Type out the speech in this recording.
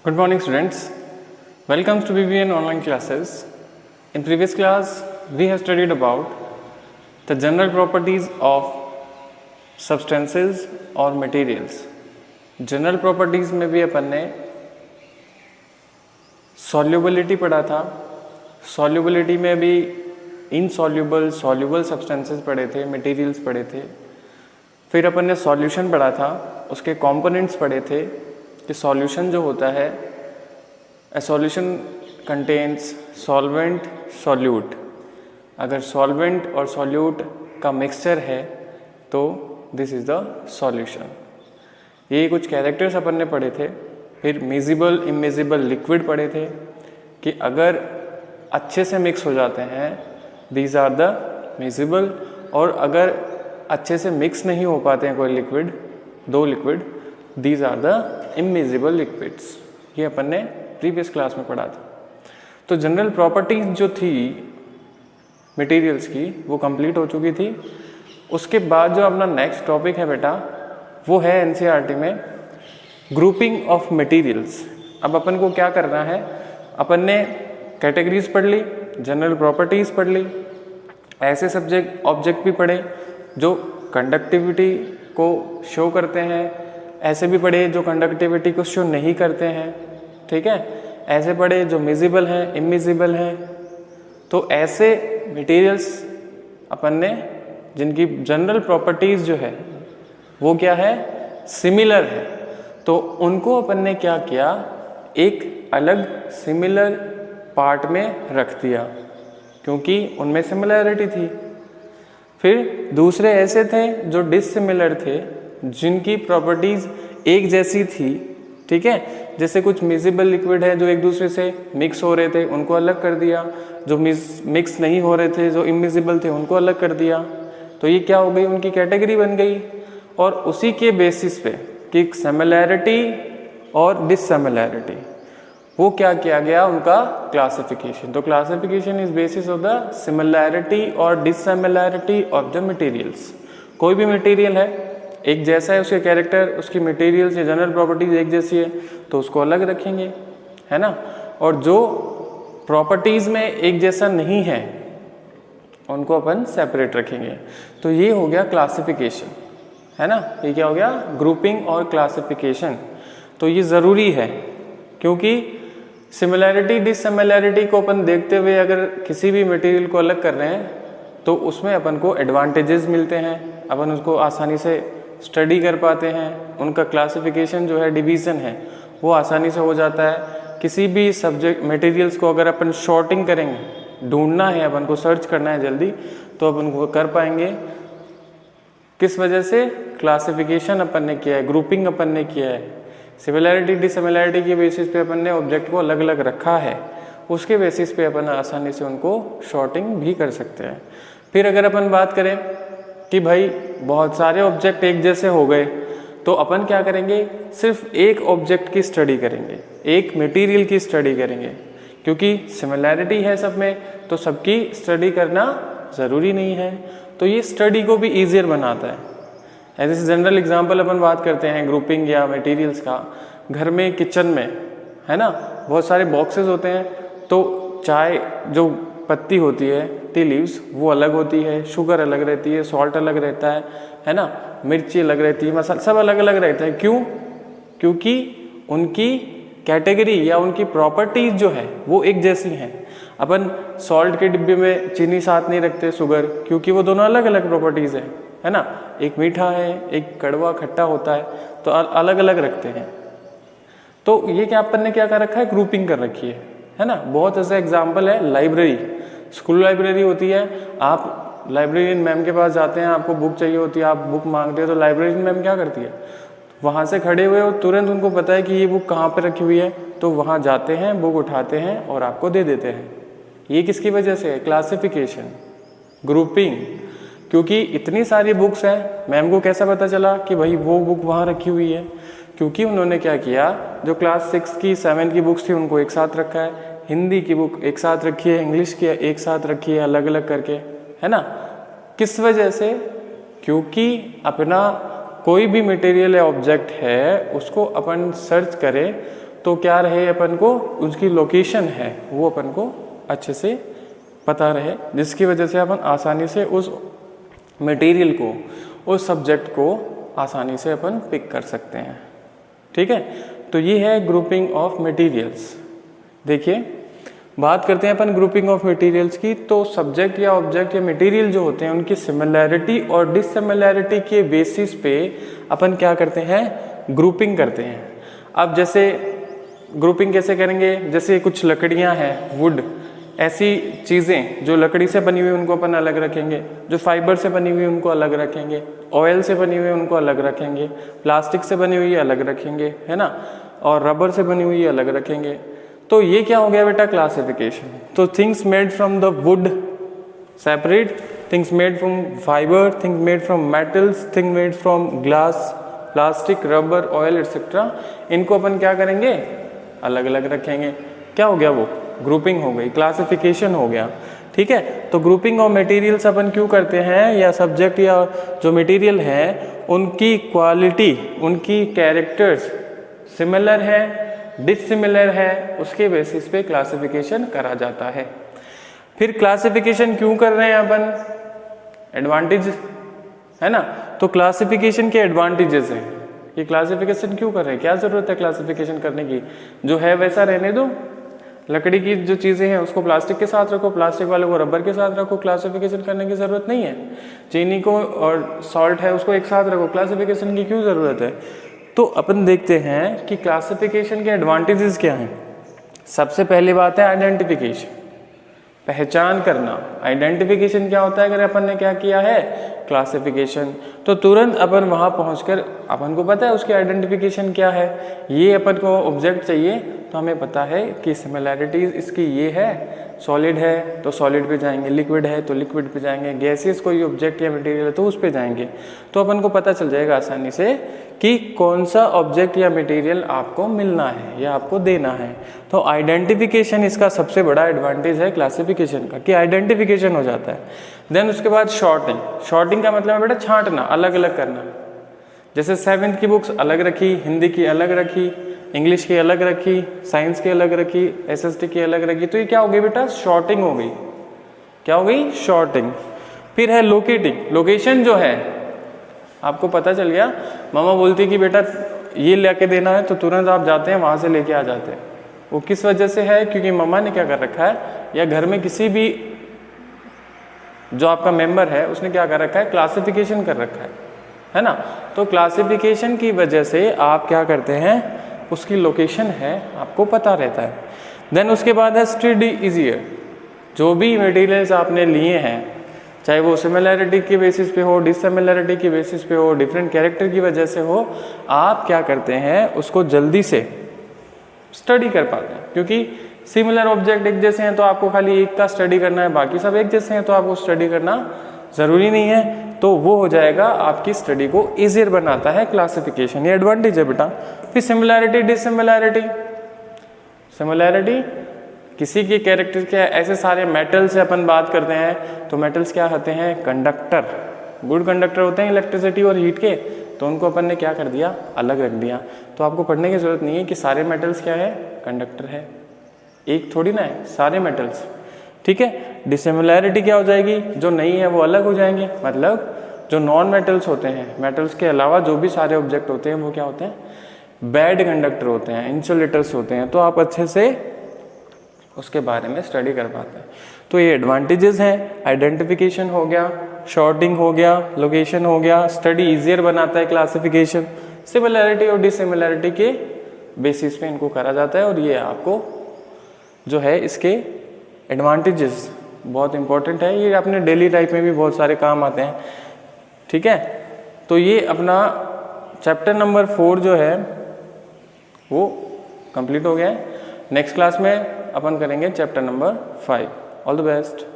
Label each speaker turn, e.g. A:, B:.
A: Good morning students. Welcome to BBN online classes. In previous class we have studied about the general properties of substances और materials. General properties में भी अपन ने solubility पढ़ा था. Solubility में भी insoluble, soluble substances पढ़े थे, materials पढ़े थे. फिर अपन ने solution पढ़ा था, उसके components पढ़े थे कि सॉल्यूशन जो होता है ए सॉल्यूशन कंटेन्स सॉल्वेंट सॉल्यूट. अगर सॉल्वेंट और सॉल्यूट का मिक्सचर है तो दिस इज़ द सॉल्यूशन. ये कुछ कैरेक्टर्स अपन ने पढ़े थे. फिर मिजिबल इमिजिबल लिक्विड पढ़े थे कि अगर अच्छे से मिक्स हो जाते हैं दीज आर द मिजिबल, और अगर अच्छे से मिक्स नहीं हो पाते हैं कोई लिक्विड, दो liquid, these are the immiscible liquids. ये अपन ने प्रीवियस क्लास में पढ़ा था. तो जनरल प्रॉपर्टीज जो थी मटेरियल्स की वो कंप्लीट हो चुकी थी. उसके बाद जो अपना नेक्स्ट टॉपिक है बेटा वो है एनसीईआरटी में ग्रुपिंग ऑफ मटेरियल्स. अब अपन को क्या करना है, अपन ने कैटेगरीज पढ़ ली, जनरल प्रॉपर्टीज पढ़ ली, ऐसे सब्जेक्ट ऑब्जेक्ट भी पढ़े जो कंडक्टिविटी को शो करते हैं, ऐसे भी पढ़े जो कंडक्टिविटी को शो नहीं करते हैं, ठीक है, ऐसे पढ़े जो मिजिबल हैं इमिजिबल हैं. तो ऐसे मटेरियल्स अपन ने जिनकी जनरल प्रॉपर्टीज जो है वो क्या है, सिमिलर है, तो उनको अपन ने क्या किया, एक अलग सिमिलर पार्ट में रख दिया क्योंकि उनमें सिमिलैरिटी थी. फिर दूसरे ऐसे थे जो डिससिमिलर थे जिनकी प्रॉपर्टीज एक जैसी थी, ठीक है, जैसे कुछ मिजिबल लिक्विड है जो एक दूसरे से मिक्स हो रहे थे उनको अलग कर दिया, जो मिक्स नहीं हो रहे थे जो इमिजिबल थे उनको अलग कर दिया. तो ये क्या हो गई, उनकी कैटेगरी बन गई. और उसी के बेसिस पे कि सिमिलैरिटी और डिससिमिलैरिटी वो क्या किया गया, उनका क्लासिफिकेशन. तो classification is basis of the similarity और डिससिमिलैरिटी ऑफ द मटेरियल्स. कोई भी मटेरियल है एक जैसा है, उसके कैरेक्टर, उसकी मटेरियल्स या जनरल प्रॉपर्टीज एक जैसी है तो उसको अलग रखेंगे, है ना. और जो प्रॉपर्टीज में एक जैसा नहीं है उनको अपन सेपरेट रखेंगे. तो ये हो गया क्लासिफिकेशन, है ना. ये क्या हो गया, ग्रुपिंग और क्लासिफिकेशन. तो ये ज़रूरी है क्योंकि सिमिलैरिटी डिससिमिलैरिटी को अपन देखते हुए अगर किसी भी मटेरियल को अलग कर रहे हैं तो उसमें अपन को एडवांटेजेस मिलते हैं, अपन उसको आसानी से स्टडी कर पाते हैं, उनका क्लासिफिकेशन जो है डिवीज़न है वो आसानी से हो जाता है. किसी भी सब्जेक्ट मटेरियल्स को अगर अपन शॉर्टिंग करेंगे, ढूंढना है अपन को, सर्च करना है जल्दी, तो अपन को कर पाएंगे. किस वजह से, क्लासिफिकेशन अपन ने किया है, ग्रुपिंग अपन ने किया है. सिमिलैरिटी डिससिमिलैरिटी के बेसिस पे अपन ने ऑब्जेक्ट को अलग अलग रखा है, उसके बेसिस पे अपन आसानी से उनको शॉर्टिंग भी कर सकते हैं. फिर अगर अपन बात करें कि भाई बहुत सारे ऑब्जेक्ट एक जैसे हो गए तो अपन क्या करेंगे, सिर्फ एक ऑब्जेक्ट की स्टडी करेंगे, एक मटेरियल की स्टडी करेंगे, क्योंकि सिमिलैरिटी है सब में तो सबकी स्टडी करना ज़रूरी नहीं है. तो ये स्टडी को भी ईजियर बनाता है. ऐसे जनरल एग्जांपल अपन बात करते हैं ग्रुपिंग या मटेरियल्स का. घर में किचन में, है ना, बहुत सारे बॉक्सेस होते हैं, तो चाय जो पत्ती होती है, टी लीव्स, वो अलग होती है, शुगर अलग रहती है, सॉल्ट अलग रहता है ना, मिर्ची अलग रहती है, मसाला सब अलग अलग रहते हैं. क्यों? क्योंकि उनकी कैटेगरी या उनकी प्रॉपर्टीज जो है वो एक जैसी हैं. अपन सॉल्ट के डिब्बे में चीनी साथ नहीं रखते, शुगर, क्योंकि वो दोनों अलग अलग प्रॉपर्टीज़ है ना. एक मीठा है, एक कड़वा खट्टा होता है, तो अलग अलग रखते हैं. तो ये क्या अपन ने क्या कर रखा है, ग्रुपिंग कर रखी है ना. बहुत ऐसा एग्जाम्पल है, लाइब्रेरी, स्कूल लाइब्रेरी होती है, आप लाइब्रेरियन मैम के पास जाते हैं, आपको बुक चाहिए होती है, आप बुक मांगते हो तो लाइब्रेरियन मैम क्या करती है, वहाँ से खड़े हुए हो तुरंत उनको पता है कि ये बुक कहाँ पे रखी हुई है, तो वहाँ जाते हैं, बुक उठाते हैं और आपको दे देते हैं. ये किसकी वजह से है, क्लासिफिकेशन, ग्रुपिंग. क्योंकि इतनी सारी बुक्स हैं, मैम को कैसा पता चला कि भाई वो बुक वहाँ रखी हुई है, क्योंकि उन्होंने क्या किया, जो क्लास 6 की 7 की बुक्स थी उनको एक साथ रखा है, हिंदी की बुक एक साथ रखी है, इंग्लिश की एक साथ रखी है, अलग अलग करके, है ना. किस वजह से, क्योंकि अपना कोई भी मटेरियल या ऑब्जेक्ट है उसको अपन सर्च करें तो क्या रहे अपन को, उसकी लोकेशन है वो अपन को अच्छे से पता रहे, जिसकी वजह से अपन आसानी से उस मटेरियल को, उस सब्जेक्ट को आसानी से अपन पिक कर सकते हैं। ठीक है, तो ये है ग्रुपिंग ऑफ मटेरियल्स। देखिए बात करते हैं अपन ग्रुपिंग ऑफ मटेरियल्स की, तो सब्जेक्ट या ऑब्जेक्ट या मटेरियल जो होते हैं उनकी सिमिलैरिटी और डिससिमिलैरिटी के बेसिस पे अपन क्या करते हैं, ग्रुपिंग करते हैं। अब जैसे ग्रुपिंग कैसे करेंगे, जैसे कुछ लकड़ियां हैं, वुड, ऐसी चीज़ें जो लकड़ी से बनी हुई उनको अपन अलग रखेंगे, जो फाइबर से बनी हुई उनको अलग रखेंगे, ऑयल से बनी हुई उनको अलग रखेंगे, प्लास्टिक से बनी हुई अलग रखेंगे, है ना, और रबर से बनी हुई अलग रखेंगे। तो ये क्या हो गया बेटा, क्लासिफिकेशन। तो things made from the wood separate, things made from fibre, things made from metals, things made from glass, plastic, rubber, oil etcetera, इनको अपन क्या करेंगे, अलग अलग रखेंगे। क्या हो गया, वो ग्रुपिंग हो गई, क्लासिफिकेशन हो गया। ठीक है, तो ग्रुपिंग ऑफ मटेरियल्स अपन क्यों करते हैं, या सब्जेक्ट या जो मटेरियल है उनकी क्वालिटी, उनकी कैरेक्टर्स सिमिलर है, डिससिमिलर है, उसके बेसिस पे क्लासिफिकेशन करा जाता है। फिर क्लासिफिकेशन क्यों कर रहे हैं अपन, एडवांटेज है ना, तो क्लासिफिकेशन के एडवांटेजेस हैं। ये क्लासिफिकेशन क्यों कर रहे हैं, क्या जरूरत है क्लासिफिकेशन करने की, जो है वैसा रहने दो। लकड़ी की जो चीज़ें हैं उसको प्लास्टिक के साथ रखो, प्लास्टिक वाले को रबर के साथ रखो, क्लासिफिकेशन करने की ज़रूरत नहीं है। चीनी को और सॉल्ट है उसको एक साथ रखो, क्लासिफिकेशन की क्यों ज़रूरत है। तो अपन देखते हैं कि क्लासिफिकेशन के एडवांटेजेस क्या हैं। सबसे पहली बात है आइडेंटिफिकेशन, पहचान करना। आइडेंटिफिकेशन क्या होता है, अगर अपन ने क्या किया है, क्लासिफिकेशन, तो तुरंत अपन वहाँ पहुँचकर अपन को पता है उसकी आइडेंटिफिकेशन क्या है। ये अपन को ऑब्जेक्ट चाहिए तो हमें पता है कि सिमिलैरिटीज इसकी ये है, सॉलिड है तो सॉलिड पे जाएंगे, लिक्विड है तो लिक्विड पे जाएंगे, गैसेस कोई ऑब्जेक्ट या मटेरियल है तो उस पे जाएंगे। तो अपन को पता चल जाएगा आसानी से कि कौन सा ऑब्जेक्ट या मटेरियल आपको मिलना है या आपको देना है। तो आइडेंटिफिकेशन इसका सबसे बड़ा एडवांटेज है क्लासिफिकेशन का, कि आइडेंटिफिकेशन हो जाता है। देन उसके बाद शॉर्टिंग, शॉर्टिंग का मतलब है बेटा छांटना, अलग अलग करना। जैसे 7th की बुक्स अलग रखी, हिंदी की अलग रखी, इंग्लिश की अलग रखी, साइंस की अलग रखी, SST की अलग रखी, तो ये क्या हो गई बेटा, शॉर्टिंग हो गई। क्या हो गई, शॉर्टिंग। फिर है लोकेटिंग, लोकेशन जो है आपको पता चल गया, मामा बोलती कि बेटा ये लेके देना है तो तुरंत आप जाते हैं वहाँ से लेके आ जाते हैं। वो किस वजह से है, क्योंकि मामा ने क्या कर रखा है, या घर में किसी भी जो आपका मेंबर है उसने क्या कर रखा है, क्लासिफिकेशन कर रखा है ना। तो क्लासिफिकेशन की वजह से आप क्या करते हैं, उसकी लोकेशन है आपको पता रहता है। देन उसके बाद है स्टडी इजियर, जो भी मटेरियल्स आपने लिए हैं, चाहे वो सिमिलैरिटी के बेसिस पे हो, डिससिमिलैरिटी के बेसिस पे हो, डिफरेंट कैरेक्टर की वजह से हो, आप क्या करते हैं, उसको जल्दी से स्टडी कर पाते हैं। क्योंकि सिमिलर ऑब्जेक्ट एक जैसे हैं तो आपको खाली एक का स्टडी करना है, बाकी सब एक जैसे हैं तो आपको स्टडी करना ज़रूरी नहीं है। तो वो हो जाएगा, आपकी स्टडी को ईजियर बनाता है क्लासिफिकेशन, ये एडवांटेज है बेटा। फिर सिमिलैरिटी डिससिमिलैरिटी, सिमिलैरिटी किसी के कैरेक्टर के, ऐसे सारे मेटल से अपन बात करते हैं तो मेटल्स क्या होते हैं, कंडक्टर, गुड कंडक्टर होते हैं इलेक्ट्रिसिटी और हीट के, तो उनको अपन ने क्या कर दिया, अलग रख दिया। तो आपको पढ़ने की जरूरत नहीं है कि सारे मेटल्स क्या है, कंडक्टर है, एक थोड़ी ना है, सारे मेटल्स। ठीक है, डिसिमिलैरिटी क्या हो जाएगी, जो नहीं है वो अलग हो जाएंगे, मतलब जो नॉन मेटल्स होते हैं, मेटल्स के अलावा जो भी सारे ऑब्जेक्ट होते हैं वो क्या होते हैं, बैड कंडक्टर होते हैं, इंसुलेटर्स होते हैं। तो आप अच्छे से उसके बारे में स्टडी कर पाते हैं। तो ये एडवांटेजेस हैं, आइडेंटिफिकेशन हो गया, शॉर्टिंग हो गया, लोकेशन हो गया, स्टडी इजियर बनाता है क्लासिफिकेशन, सिमिलैरिटी और डिसिमिलैरिटी के बेसिस पे इनको करा जाता है। और ये आपको जो है इसके एडवांटेजेस बहुत इंपॉर्टेंट है, ये अपने डेली लाइफ में भी बहुत सारे काम आते हैं। ठीक है, तो ये अपना चैप्टर नंबर 4 जो है वो कंप्लीट हो गया है। नेक्स्ट क्लास में अपन करेंगे chapter number 5। All the best.